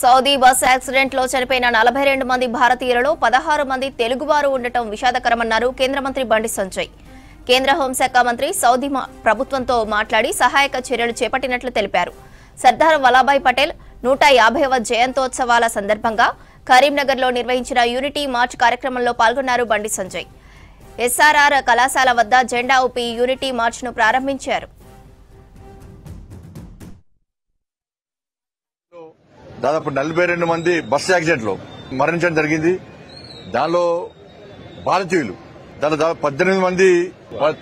Saudi bus accident లో చనిపోయిన 42 మంది భారతీయులలో 16 మంది తెలుగువారు ఉండటం విషాదకరమన్నారు కేంద్ర మంత్రి బండి సంజయ్. కేంద్ర హోంశాఖ మంత్రి సౌదీ ప్రభుత్వంతో మాట్లాడి సహాయక చర్యలు చేపట్టినట్లు తెలిపారు. సర్దార్ వల్లభాయ్ పటేల్ 150వ జయంతోత్సవాల సందర్భంగా కరీంనగర్లో నిర్వహించిన యూనిటీ మార్చ్ కార్యక్రమంలో పాల్గొన్నారు బండి సంజయ్. ఎస్ఆర్ఆర్ కళాశాల వద్ద జెండా ఊపి యూనిటీ మార్చ్ ను ప్రారంభించారు. దాదాపు 42 మంది బస్సు యాక్సిడెంట్ లో మరణించడం జరిగింది. దానిలో భారతీయులు దాదాపు 18 మంది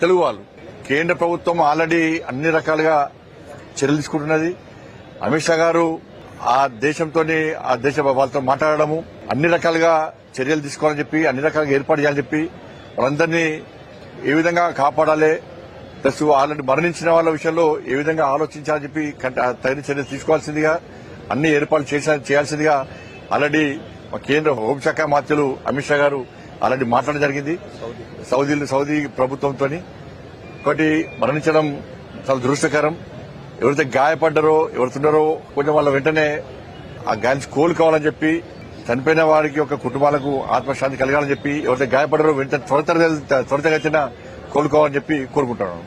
తెలుగు వాళ్ళు. కేంద్ర ప్రభుత్వం ఆల్రెడీ అన్ని రకాలుగా చర్యలు తీసుకుంటున్నది. అమిత్ షా గారు ఆ దేశంతో వాళ్ళతో మాట్లాడడము, అన్ని రకాలుగా చర్యలు తీసుకోవాలని చెప్పి, అన్ని రకాలుగా ఏర్పాటు చేయాలని చెప్పి, వాళ్ళందరినీ ఏ విధంగా కాపాడాలి, ప్లస్ ఆల్రెడీ మరణించిన వాళ్ళ విషయంలో ఏ విధంగా ఆలోచించాలని చెప్పి తగిన చర్యలు తీసుకోవాల్సిందిగా, అన్ని ఏర్పాట్లు చేయాల్సిందిగా ఆల్రెడీ కేంద్ర హోంశాఖ మంత్రులు అమిత్ షా గారు ఆల్రెడీ మాట్లాడడం జరిగింది సౌదీ ప్రభుత్వంతో. ఒకటి మరణించడం చాలా దురదృష్టకరం. ఎవరైతే గాయపడ్డారో ఎవరుతున్నారో కొంచెం వాళ్ళ వెంటనే ఆ గాయాన్ని కోలుకోవాలని చెప్పి, చనిపోయిన వారికి ఒక కుటుంబాలకు ఆత్మశాంతి కలగాలని చెప్పి, ఎవరైతే గాయపడ్డారో వెంటనే త్వరితగతిన కోలుకోవాలని చెప్పి కోరుకుంటున్నాను.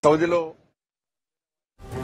సౌదీలో